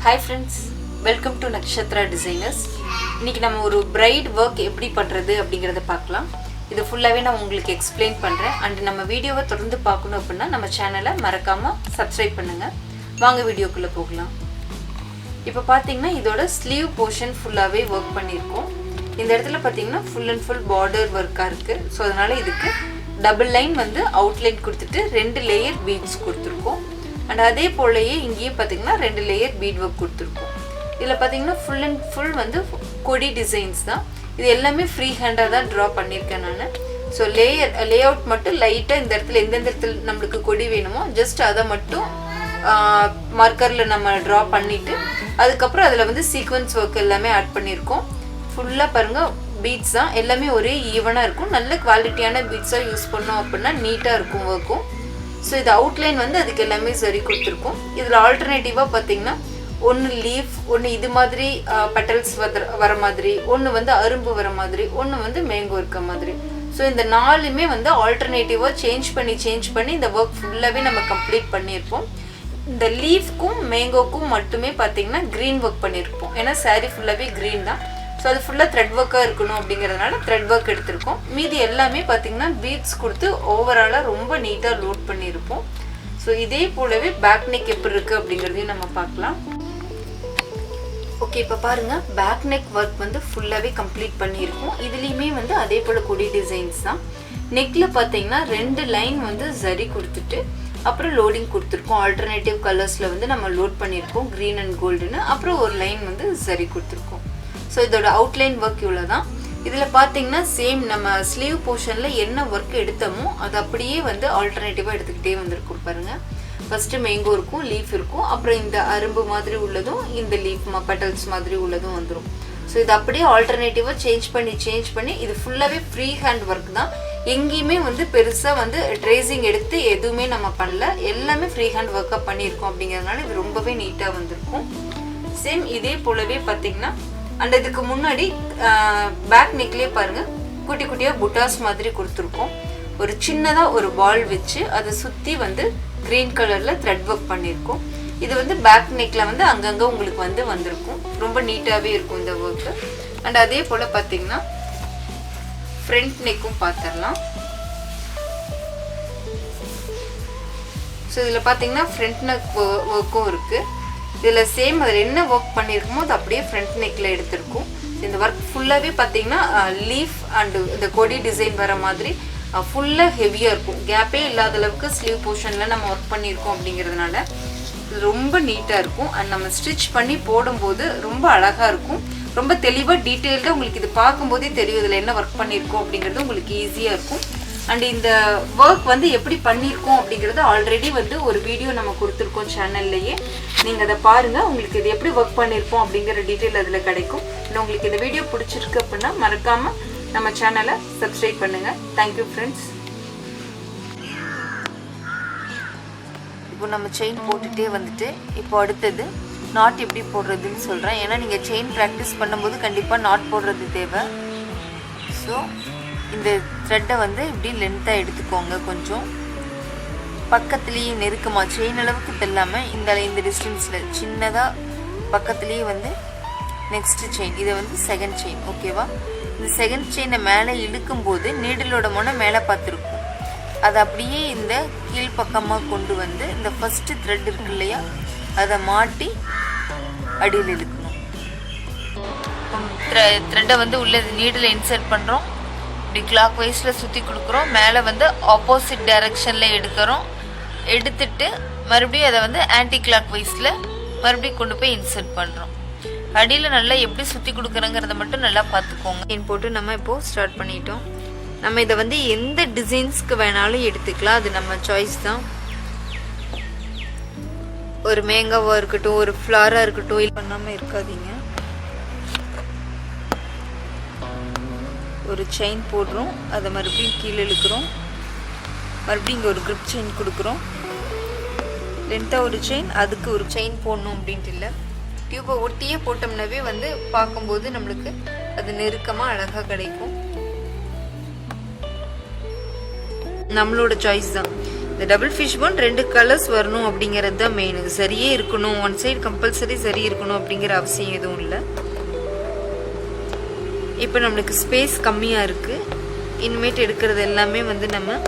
Hi friends, welcome to Nakshatra Designers. இன்னைக்கு நம்ம ஒரு bride work எப்படி பண்றது அப்படிங்கறத பார்க்கலாம். இது ஃபுல்லாவே நான் உங்களுக்கு எக்ஸ்பிளைன் பண்றேன். and நம்ம வீடியோவை தொடர்ந்து பார்க்கணும் அப்படினா நம்ம சேனலை மறக்காம Subscribe பண்ணுங்க. வாங்க வீடியோக்குள்ள போகலாம். இப்போ பாத்தீங்கன்னா இதோட ஸ்லீவ் போர்ஷன் ஃபுல்லாவே வர்க் பண்ணிருக்கோம். இந்த இடத்துல பாத்தீங்கன்னா full and full border work-ஆ இருக்கு. சோ அதனால இதுக்கு டபுள் லைன் வந்து அவுட்லைன் கொடுத்துட்டு ரெண்டு லேயர் beads கொடுத்திருக்கோம். and அதே போலயே இங்கேயும் பாத்தீங்கன்னா ரெண்டு லேயர் bead work கொடுத்திருக்கோம். இதுல பாத்தீங்கன்னா full and full வந்து கொடி டிசைன்ஸ் தான். இது எல்லாமே ஃப்ரீ ஹேண்டா தான் டிரா பண்ணிருக்கேன் நான். சோ லேஅவுட் மட்டும் லைட்டா இந்த இடத்துல எந்த இடத்துல நமக்கு கொடி வேணுமோ ஜஸ்ட் அத மட்டும் மார்க்கர்ல நம்ம டிரா பண்ணிட்டு அதுக்கு அப்புறம் அதுல வந்து சீக்வென்ஸ் வர்க் எல்லாமே ஆட் பண்ணிருக்கோம். ஃபுல்லா பாருங்க பீட்ஸ் தான் எல்லாமே ஒரே ஈவனா இருக்கும். நல்ல குவாலிட்டியான பீட்ஸா யூஸ் பண்ணோம் அப்படினா நீட்டா இருக்கும் வர்க்கும். சோ இது அவுட்லைன் வந்து அதுக்கு எல்லாமே சரி கொடுத்திருக்கோம். இதுல ஆல்டர்னேட்டிவா பாத்தீங்கன்னா ஒன்னு லீஃப், ஒன்னு இது மாதிரி பெட்டல்ஸ் வர மாதிரி, ஒன்னு வந்து அரும்பு வர மாதிரி, ஒன்னு வந்து மேங்கோ இருக்க மாதிரி. சோ இந்த நாலுமே வந்து ஆல்டர்னேட்டிவா சேஞ்ச் பண்ணி இந்த வர்க் ஃபுல்லாவே நம்ம கம்ப்ளீட் பண்ணிருப்போம். இந்த லீஃப்க்கும் மேங்கோக்கும் மட்டுமே பாத்தீங்கன்னா green வர்க் பண்ணிருப்போம். ஏன்னா saree ஃபுல்லாவே green தான். சோ அது ஃபுல்லா த்ரெட் வர்க்கா இருக்கணும் அப்படிங்கறதனால த்ரெட் வர்க் எடுத்துறோம். மீதி எல்லாமே பாத்தீங்கன்னா பீட்ஸ் கொடுத்து ஓவராலா ரொம்ப நீட்டா லோட் பண்ணிருப்போம். சோ இதே போலவே பேக் நெக் எப்படி இருக்கு அப்படிங்கறதையும் நம்ம பார்க்கலாம். ஓகே, இப்ப பாருங்க பேக் நெக் வர்க் வந்து ஃபுல்லாவே கம்ப்ளீட் பண்ணிருக்கோம். இதுலயுமே வந்து அதே போல கொடி டிசைன்ஸ் தான். நெக்ல பாத்தீங்கன்னா ரெண்டு லைன் வந்து ஜரி கொடுத்துட்டு அப்புறம் லோடிங் கொடுத்திருக்கோம். ஆல்டர்னேட்டிவ் கலர்ஸ்ல வந்து நம்ம லோட் பண்ணிருக்கோம், green and goldனு. அப்புறம் ஒரு லைன் வந்து ஜரி கொடுத்திருக்கோம். சோ இதோட அவுட்லைன் வர்க் இவ்வளவுதான். இதுல பாத்தீங்கன்னா சேம் நம்ம ஸ்லீவ் போர்ஷன்ல என்ன வர்க் எடுத்தோமோ அது அப்படியே வந்து ஆல்டர்னேட்டிவா எடுத்துக்கிட்டே வந்திருக்கும் பாருங்க. ஃபர்ஸ்ட் மேங்கோ இருக்கும், லீஃப் இருக்கும், அப்புறம் இந்த அரும்பு மாதிரி உள்ளதும் இந்த லீஃப் பெட்டல்ஸ் மாதிரி உள்ளதும் வந்துரும். சோ இது அப்படியே ஆல்டர்னேட்டிவா சேஞ்ச் பண்ணி இது ஃபுல்லாவே ஃப்ரீ ஹேண்ட் வர்க் தான். எங்கேயுமே வந்து பெருசா வந்து ட்ரேசிங் எடுத்து எதுவுமே நம்ம பண்ணல. எல்லாமே ஃப்ரீ ஹேண்ட் வர்க்கா பண்ணியிருக்கோம். அப்படிங்கறதுனால இது ரொம்பவே நீட்டா வந்திருக்கும். சேம் இதே போலவே பாத்தீங்கன்னா அண்ட் இதுக்கு முன்னாடி பேக் நெக்லயே பாருங்க குட்டி குட்டியா புட்டாஸ் மாதிரி கொடுத்துருக்கோம். ஒரு சின்னதா ஒரு பால் வச்சு அதை சுத்தி வந்து கிரீன் கலர்ல த்ரெட் ஒர்க் பண்ணிருக்கோம். இது வந்து பேக் நெக்ல வந்து அங்கங்க உங்களுக்கு வந்து வந்திருக்கும். ரொம்ப நீட்டாவே இருக்கும் இந்த ஒர்க். அண்ட் அதே போல பாத்தீங்கன்னா ஃப்ரண்ட் நெக்கும் பாத்திரலாம். ஸோ இதுல பாத்தீங்கன்னா ஃப்ரண்ட் நெக் ஒர்க்கும் இருக்கு. இதுல சேம் அதுல என்ன ஒர்க் பண்ணிருக்கோமோ அது அப்படியே ஃப்ரண்ட் நெக்ல எடுத்திருக்கும். இந்த ஒர்க் ஃபுல்லாவே பாத்தீங்கன்னா லீஃப் அண்ட் இந்த கொடி டிசைன் வர மாதிரி ஃபுல்லா ஹெவியா இருக்கும். கேப்பே இல்லாத அளவுக்கு ஸ்லீவ் போர்ஷன்ல நம்ம ஒர்க் பண்ணிருக்கோம். அப்படிங்கறதுனால ரொம்ப நீட்டா இருக்கும். அண்ட் நம்ம ஸ்டிச் பண்ணி போடும்போது ரொம்ப அழகா இருக்கும். ரொம்ப தெளிவா டீடைல்டா உங்களுக்கு இது பார்க்கும்போதே தெரியும் இதுல என்ன ஒர்க் பண்ணிருக்கோம் அப்படிங்கிறது உங்களுக்கு ஈஸியா இருக்கும். அண்ட் இந்த ஒர்க் வந்து எப்படி பண்ணிருக்கோம் அப்படிங்கறது ஆல்ரெடி வந்து ஒரு வீடியோ நம்ம கொடுத்திருக்கோம் சேனல்லையே. நீங்க அதை பாருங்க. உங்களுக்கு இது எப்படி ஒர்க் பண்ணிருப்போம் அப்படிங்கிற டீடைல் அதுல கிடைக்கும். உங்களுக்கு இந்த வீடியோ பிடிச்சிருக்கு அப்படின்னா மறக்காம நம்ம சேனலை சப்ஸ்கிரைப் பண்ணுங்க. Thank you friends. இப்போ நம்ம செயின் போட்டுட்டே வந்துட்டு இப்போ அடுத்தது நாட் எப்படி போடுறதுன்னு சொல்றேன். ஏன்னா நீங்க செயின் ப்ராக்டிஸ் பண்ணும்போது கண்டிப்பா நாட் போடுறது தேவை. ஸோ இந்த த்ரெட்டை வந்து இப்படி லென்த்தாக எடுத்துக்கோங்க. கொஞ்சம் பக்கத்துலேயே நெருக்கமாக செயின் அளவுக்கு தெல்லாமல் இந்த டிஸ்டன்ஸில் சின்னதாக பக்கத்துலேயே வந்து நெக்ஸ்ட் செயின் இதை வந்து செகண்ட் செயின். ஓகேவா? இந்த செகண்ட் செயினை மேலே இழுக்கும்போது நீடிலோட முனை மேலே பார்த்துருக்கும். அதை அப்படியே இந்த கீழ்ப்பக்கமாக கொண்டு வந்து இந்த ஃபஸ்ட்டு த்ரெட் இருக்கு இல்லையா அதை மாட்டி அடியில் இழுக்கணும். த்ரெட்டை வந்து உள்ள நீடில் இன்சர்ட் பண்ணுறோம். இப்படி கிளாக் வைஸில் சுற்றி கொடுக்குறோம். மேலே வந்து ஆப்போசிட் டைரக்ஷனில் எடுத்துட்டு மறுபடியும் அதை வந்து ஆன்டி கிளாக் வைஸில் மறுபடியும் கொண்டு போய் இன்சர்ட் பண்ணுறோம். அடியில் நல்லா எப்படி சுற்றி கொடுக்குறங்கிறத மட்டும் நல்லா பார்த்துக்கோங்க. செயின் போட்டு நம்ம இப்போது ஸ்டார்ட் பண்ணிட்டோம். நம்ம இதை வந்து எந்த டிசைன்ஸ்க்கு வேணாலும் எடுத்துக்கலாம். அது நம்ம சாய்ஸ் தான். ஒரு மேங்காவாக இருக்கட்டும், ஒரு ஃப்ளாராக இருக்கட்டும், இது பண்ணாமல் இருக்காதீங்க. ஒரு செயின் போடுறோம், அதை மறுபடியும் கீழே இழுக்கிறோம், மறுபடியும் இங்கே ஒரு கிரிப் செயின் கொடுக்குறோம். லென்த்தாக ஒரு செயின், அதுக்கு ஒரு செயின் போடணும் அப்படின்ட்டு இல்லை. டியூப்பை ஒட்டியே போட்டோம்னாவே வந்து பார்க்கும்போது நம்மளுக்கு அது நெருக்கமாக அழகாக கிடைக்கும். நம்மளோட சாய்ஸ் தான். இந்த டபுள் ஃபிஷ் போன் 2 கலர்ஸ் வரணும் அப்படிங்கிறது தான் மெயின். சரியே இருக்கணும், ஒன் சைடு கம்பல்சரி சரி இருக்கணும் அப்படிங்கிற அவசியம் எதுவும் இல்லை. இப்போ நம்மளுக்கு ஸ்பேஸ் கம்மியாக இருக்குது. இனிமேட்டு எடுக்கிறது எல்லாமே வந்து நம்ம